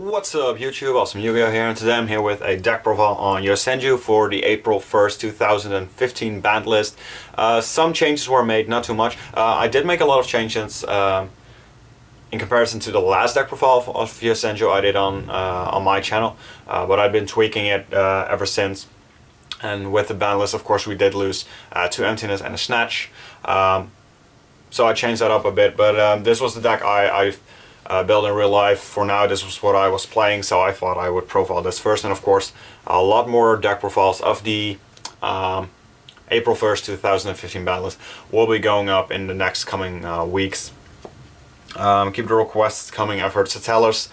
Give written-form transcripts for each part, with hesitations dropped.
What's up YouTube, Awesome Yu-Gi-Oh here, and today I'm here with a deck profile on Yosenju for the April 1st, 2015 banned list. Some changes were made, not too much. I did make a lot of changes in comparison to the last deck profile of Yosenju I did on my channel, but I've been tweaking it ever since. And with the ban list, of course, we did lose 2 Emptiness and a Snatch. So I changed that up a bit, but this was the deck I built in real life. For now, this was what I was playing, so I thought I would profile this first. And of course, a lot more deck profiles of the April 1st, 2015 ban list will be going up in the next coming weeks. Keep the requests coming. I've heard Satellas,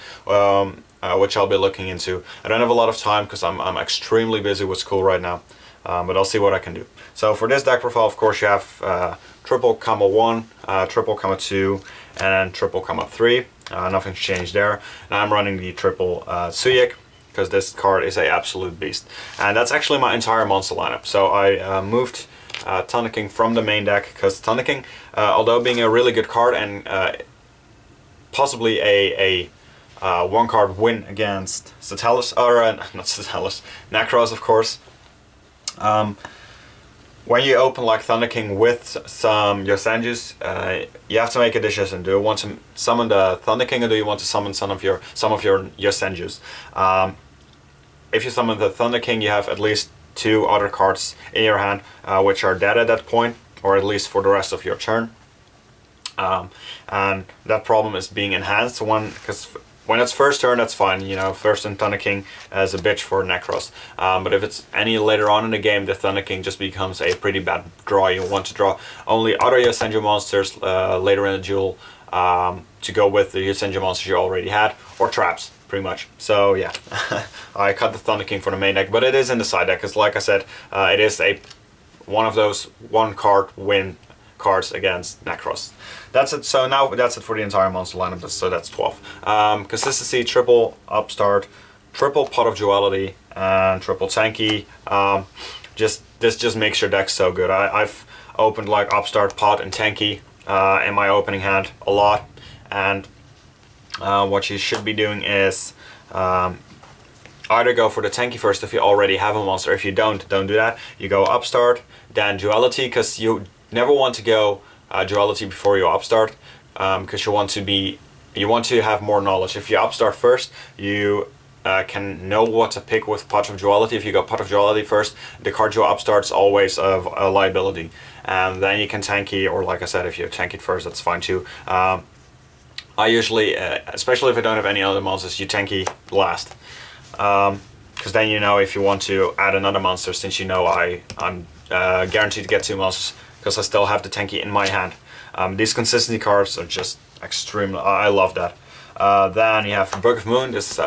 which I'll be looking into. I don't have a lot of time because I'm extremely busy with school right now, but I'll see what I can do. So for this deck profile, of course, you have triple comma 1, triple comma 2, and triple comma 3. Nothing's changed there. And I'm running the triple Tsuyik because this card is an absolute beast. And that's actually my entire monster lineup. So I moved Thunder King from the main deck because Thunder King, although being a really good card and possibly a one card win against Satellas, or not Satellas, Necros, of course. When you open like Thunder King with some Yosenjus, you have to make a decision. Do you want to summon the Thunder King, or do you want to summon some of your Yosenjus? If you summon the Thunder King, you have at least 2 other cards in your hand, which are dead at that point, or at least for the rest of your turn. And that problem is being enhanced because when it's first turn, that's fine, you know, first turn Thunder King as a bitch for Necros. But if it's any later on in the game, the Thunder King just becomes a pretty bad draw. You want to draw only other Yosenju monsters later in the duel to go with the Yosenju monsters you already had, or traps, pretty much. So yeah, I cut the Thunder King for the main deck, but it is in the side deck, because like I said, it is one of those one card win cards against Necros. That's it. So now that's it for the entire monster lineup. So that's 12. Consistency, triple Upstart, triple Pot of Duality, and triple Tanky. This just makes your deck so good. I've opened like Upstart, Pot, and Tanky in my opening hand a lot. And what you should be doing is either go for the Tanky first if you already have a monster. If you don't do that. You go Upstart, then Duality, because you never want to go Duality before you Upstart, because you want to have more knowledge. If you Upstart first, you can know what to pick with Pot of Duality. If you go Pot of Duality first, the card you Upstart is always of a liability, and then you can Tanky, or like I said, if you Tank it first, that's fine too. I usually, especially if I don't have any other monsters, you Tanky last, because then you know if you want to add another monster, since you know I'm guaranteed to get 2 monsters, because I still have the Tanky in my hand. These consistency cards are just extremely, I love that. Then you have Book of Moon. This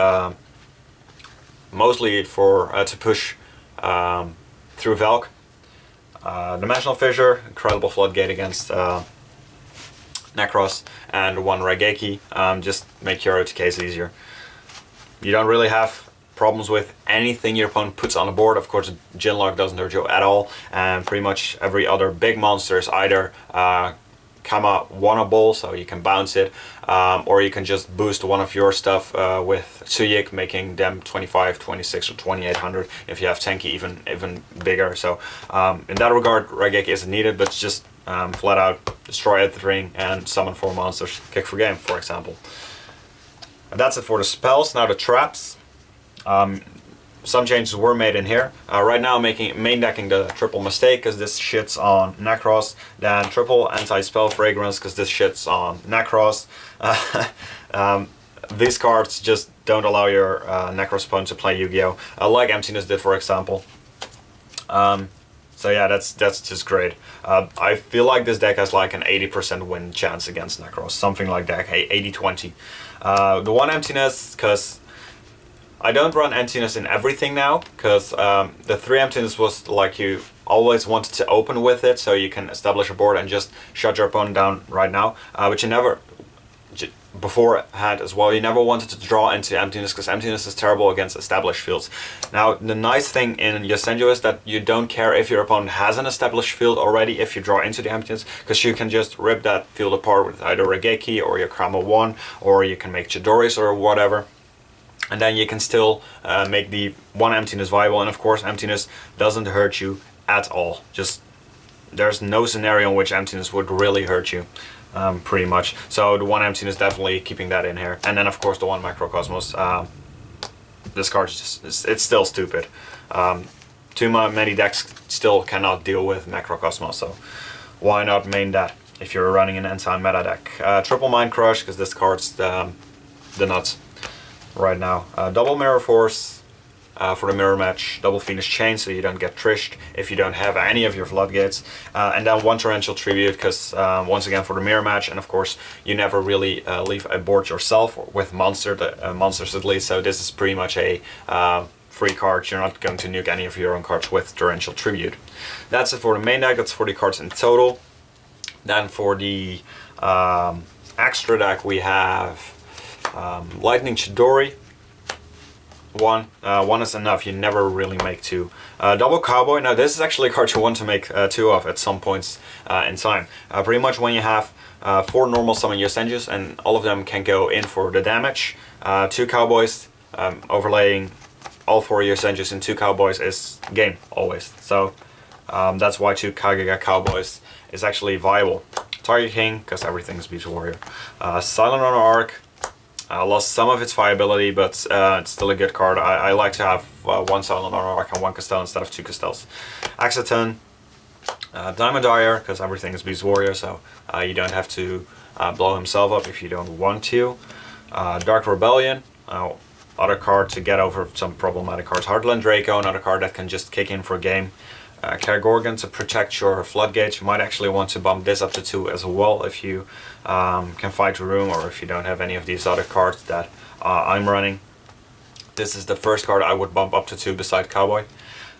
mostly for to push through Valk. Dimensional Fissure, incredible floodgate against Necros, and 1 Raigeki. Just make your OTKs easier. You don't really have problems with anything your opponent puts on the board. Of course, Jinlock doesn't hurt you at all, and pretty much every other big monster is either one-able, so you can bounce it, or you can just boost one of your stuff with Tsuyik, making them 25, 26, or 2800. If you have Tanky, even bigger. So in that regard, Raigeki isn't needed, but just flat out destroy everything and summon 4 monsters, kick for game, for example. And that's it for the spells. Now the traps. Some changes were made in here. Right now I'm main decking the triple Mistake, because this shits on Necros. Then triple Anti-Spell Fragrance, because this shits on Necros. These cards just don't allow your Necros opponent to play Yu-Gi-Oh! Like Emptiness did, for example. So yeah, that's just great. I feel like this deck has like an 80% win chance against Necros, something like that, 80-20. The 1 Emptiness, because I don't run Emptiness in everything now, because the 3 Emptiness was like you always wanted to open with it, so you can establish a board and just shut your opponent down right now, which you never before had as well. You never wanted to draw into Emptiness, because Emptiness is terrible against established fields. Now the nice thing in Yosenju is that you don't care if your opponent has an established field already if you draw into the Emptiness, because you can just rip that field apart with either Raigeki or your Krama 1, or you can make Chidoris or whatever. And then you can still make the one emptiness viable, and of course emptiness doesn't hurt you at all. Just there's no scenario in which emptiness would really hurt you, pretty much. So the one emptiness, definitely keeping that in here. And then of course the one macrocosmos. This card is just, it's still stupid. Too many decks still cannot deal with macrocosmos, so why not main that if you're running an anti-meta deck. Triple Mind Crush, because this card's the nuts right now. Double Mirror Force for the mirror match. Double Phoenix Chain, so you don't get trished if you don't have any of your floodgates. And then one Torrential Tribute, because once again for the mirror match, and of course you never really leave a board yourself, or with monsters at least, so this is pretty much a free card. You're not going to nuke any of your own cards with Torrential Tribute. That's it for the main deck. That's 40 cards in total. Then for the extra deck we have Lightning Chidori. One is enough, you never really make two. Double Cowboy, now this is actually a card you want to make two of at some points in time. Pretty much when you have 4 normal summon Yosenjus and all of them can go in for the damage. 2 Cowboys, overlaying all 4 Yosenjus in 2 Cowboys is game, always. So that's why 2 Kagega Cowboys is actually viable. Target King, because everything is Beast Warrior. Silent Runner Arc. Lost some of its viability, but it's still a good card. I like to have 1 Silent Runner Arc and 1 Castell instead of 2 Castells. Axiton, Diamond Dyer, because everything is Beast Warrior, so you don't have to blow himself up if you don't want to. Dark Rebellion, other card to get over some problematic cards. Heartland Draco, another card that can just kick in for a game. Kergorgon to protect your floodgates. You might actually want to bump this up to 2 as well if you can fight the room, or if you don't have any of these other cards that I'm running. This is the first card I would bump up to 2 beside Cowboy.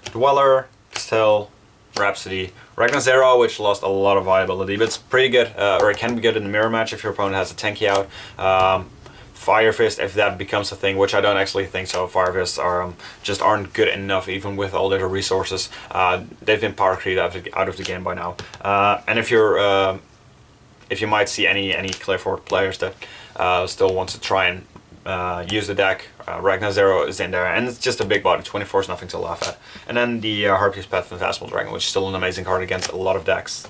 Dweller, Castell, Rhapsody, Ragnar Zero, which lost a lot of viability, but it's pretty good, or it can be good in the mirror match if your opponent has a tanky out. Fire Fist, if that becomes a thing, which I don't actually think so. Fire Fists are just aren't good enough, even with all their resources. They've been power creeped out of the game by now. And if you might see any Clifford players that still want to try and use the deck, Ragnar Zero is in there, and it's just a big body. 24 is nothing to laugh at. And then the Harpy's Path Phantasmal Dragon, which is still an amazing card against a lot of decks.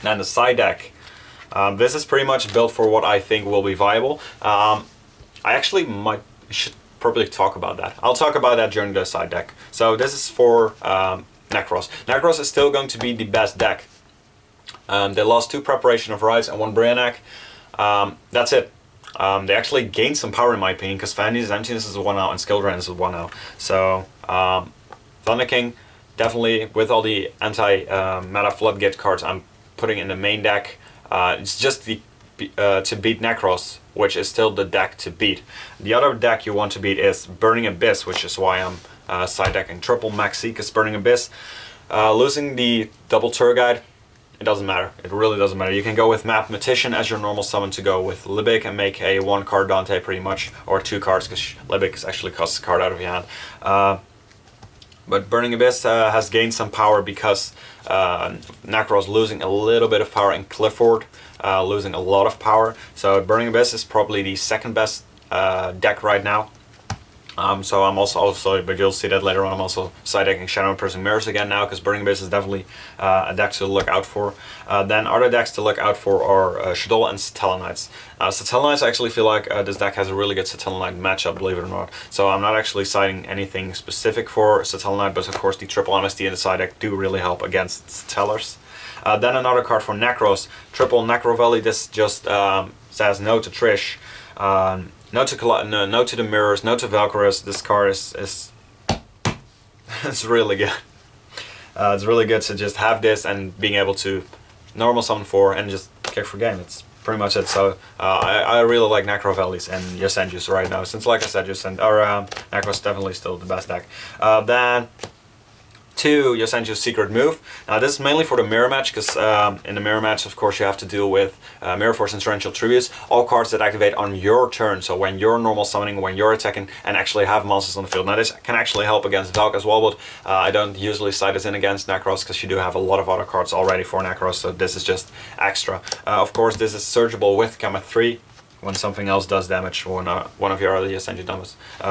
Then the side deck. This is pretty much built for what I think will be viable. I actually should probably talk about that. I'll talk about that during the side deck. So this is for Necros. Necros is still going to be the best deck. They lost 2 Preparation of Rites and 1 Brionac. That's it. They actually gained some power in my opinion, because Fanny's Emptiness is 1 now and Skill Drain is 1 now. So Thunder King, definitely with all the anti-meta floodgate cards I'm putting in the main deck. It's just to beat Necros, which is still the deck to beat. The other deck you want to beat is Burning Abyss, which is why I'm side decking triple Maxi, because Burning Abyss, losing the double Tour Guide, it doesn't matter. It really doesn't matter. You can go with Mathematician as your normal summon to go with Libic and make a 1 card Dante pretty much, or 2 cards, because Libic actually costs a card out of your hand. But Burning Abyss has gained some power because Necros losing a little bit of power and Clifford losing a lot of power. So Burning Abyss is probably the second best deck right now. So I'm also, but you'll see that later on, I'm also side decking Shadow Impersing Mirrors again now, because Burning Abyss is definitely a deck to look out for. Then other decks to look out for are Shaddoll and Satellanites. Satellanites, I actually feel like this deck has a really good Satellanite matchup, believe it or not. So I'm not actually citing anything specific for Satellanite, but of course the triple MST in the side deck do really help against Stellars. Then another card for Necros, triple Necro Valley. This just says no to Trish. No to the mirrors, no to Valkyries. This card is it's really good. It's really good to just have this and being able to normal summon 4 and just kick for game. It's pretty much it. So I really like Necro Valleys and Yosenjus right now, since like I said, Necro's is definitely still the best deck. Then 2, Yosenju's Secret Move. Now this is mainly for the mirror match, because in the mirror match of course you have to deal with Mirror Force and Torrential Tributes, all cards that activate on your turn, so when you're normal summoning, when you're attacking, and actually have monsters on the field. Now this can actually help against Valk as well, but I don't usually side this in against Necros, because you do have a lot of other cards already for Necros, so this is just extra. Of course this is searchable with Gamma 3, when something else does damage, when one of your other Yosenju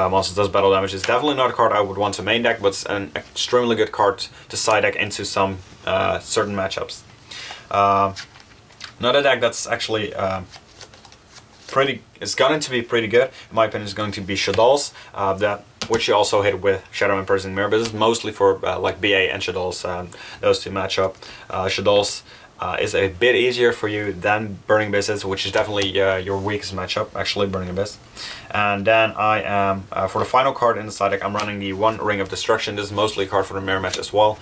monsters does battle damage. It's definitely not a card I would want to main deck, but it's an extremely good card to side deck into some certain matchups. Another deck that's actually it's going to be pretty good, in my opinion, is going to be Shadow's, which you also hit with Shadow Impersonation Mirror, but this is mostly for like BA and Shadow's, those two match up. Shadow's is a bit easier for you than Burning Abyss is, which is definitely your weakest matchup, actually, Burning Abyss. And then I am, for the final card in the side deck, I'm running the one Ring of Destruction. This is mostly a card for the mirror match as well.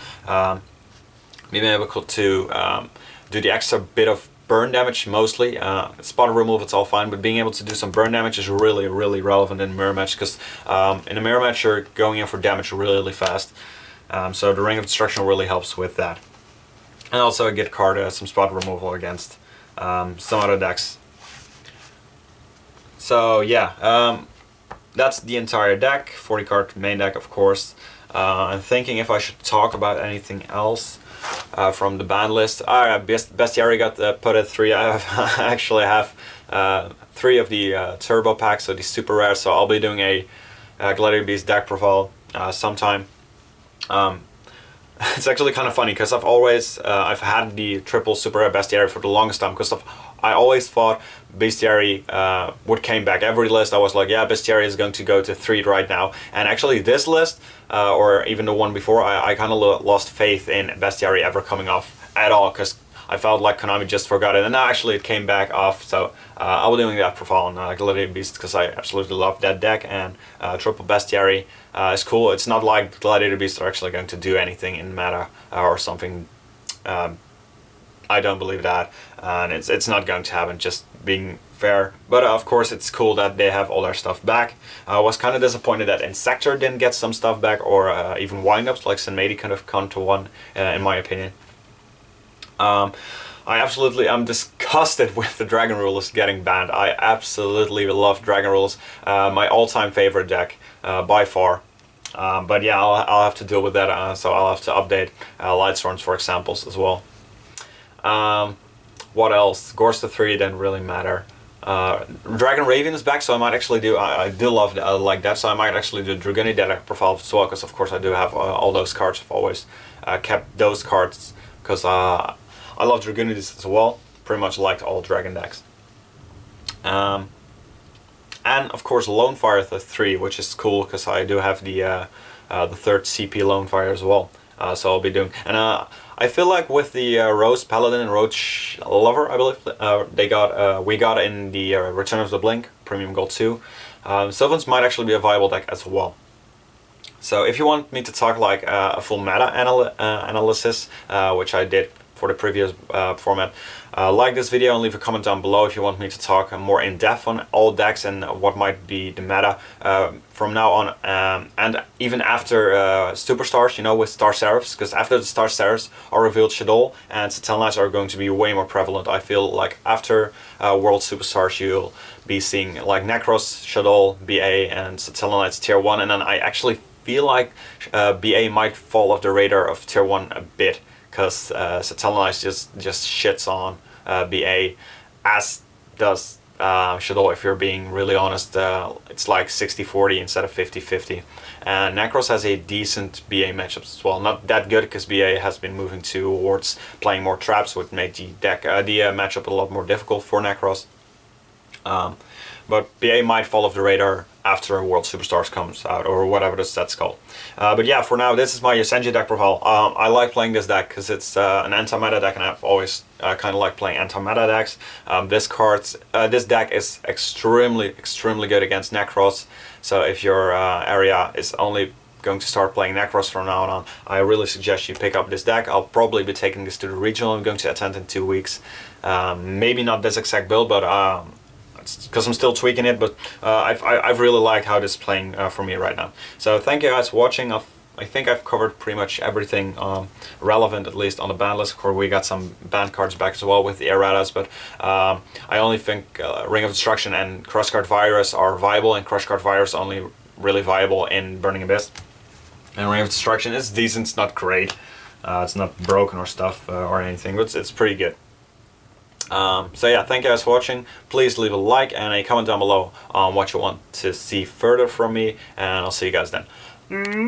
Being able to do the extra bit of burn damage mostly. Spot removal, it's all fine, but being able to do some burn damage is really, really relevant in a mirror match, because in a mirror match you're going in for damage really, really fast. So the Ring of Destruction really helps with that. And also a good card, some spot removal against some other decks. So yeah, that's the entire deck, 40 card main deck of course. I'm thinking if I should talk about anything else from the ban list. Bestiary got put at 3. I actually have 3 of the turbo packs, so the super rare, so I'll be doing a Gladiator Beast deck profile sometime. It's actually kind of funny because I've had the triple super rare Bestiary for the longest time, because I always thought Bestiary would came back. Every list I was like, yeah, Bestiary is going to go to 3 right now. And actually this list, or even the one before, I kind of lost faith in Bestiary ever coming off at all, because I felt like Konami just forgot it. And now actually it came back off, so I'll be doing that profile on Gladiator Beast, because I absolutely love that deck, and triple Bestiary is cool. It's not like Gladiator Beasts are actually going to do anything in meta or something. I don't believe that, and it's not going to happen, just being fair. But of course it's cool that they have all their stuff back. I was kind of disappointed that Insector didn't get some stuff back, or even windups like Senmedi could have come to one, in my opinion. I'm disgusted with the Dragon Rulers getting banned. I absolutely love Dragon Rulers, my all-time favorite deck by far. But yeah, I'll have to deal with that, so I'll have to update Lightstorms for examples as well. What else? Gorse to 3 didn't really matter. Dragon Raven is back, so I might actually do, I do love like that, so I might actually do Draguni deck profile as well, because of course I do have all those cards. I've always kept those cards, because I love Draguni as well, pretty much like all Dragon decks. And of course Lonefire 3, which is cool, because I do have the third CP Lonefire as well. So I'll be doing, and I feel like with the Rose Paladin and Roach Lover, I believe we got in the Return of the Blink Premium Gold 2. Sylvans might actually be a viable deck as well. So if you want me to talk like a full meta analysis, which I did for the previous format, like this video and leave a comment down below if you want me to talk more in depth on all decks and what might be the meta from now on, and even after Superstars, you know, with Star Seraphs, because after the Star Seraphs are revealed, Shadow and Satellite Knights are going to be way more prevalent. I feel like after World Superstars you'll be seeing like Necros, Shadow, BA and Satellite Knights tier 1, and then I actually feel like BA might fall off the radar of tier 1 a bit, because Satellite just shits on BA, as does Shadow. If you're being really honest, it's like 60-40 instead of 50-50. And Necros has a decent BA matchups as well. Not that good, because BA has been moving towards playing more traps, which made the matchup a lot more difficult for Necros. But BA might fall off the radar after World Superstars comes out, or whatever the set's called. But yeah, for now, this is my Yosenju deck profile. I like playing this deck because it's an anti-meta deck, and I've always kind of like playing anti-meta decks. This deck is extremely good against Necros, so if your area is only going to start playing Necros from now on, I really suggest you pick up this deck. I'll probably be taking this to the regional I'm going to attend in 2 weeks. Maybe not this exact build, but because I'm still tweaking it, but I've really liked how this is playing for me right now. So thank you guys for watching. I think I've covered pretty much everything relevant, at least on the ban list. Of course, we got some ban cards back as well with the erratas, but I only think Ring of Destruction and Crossguard Virus are viable, and Crossguard Virus only really viable in Burning Abyss. And Ring of Destruction is decent, it's not great, it's not broken or stuff or anything, but it's pretty good. So yeah, thank you guys for watching. Please leave a like and a comment down below on what you want to see further from me, and I'll see you guys then.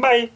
Bye!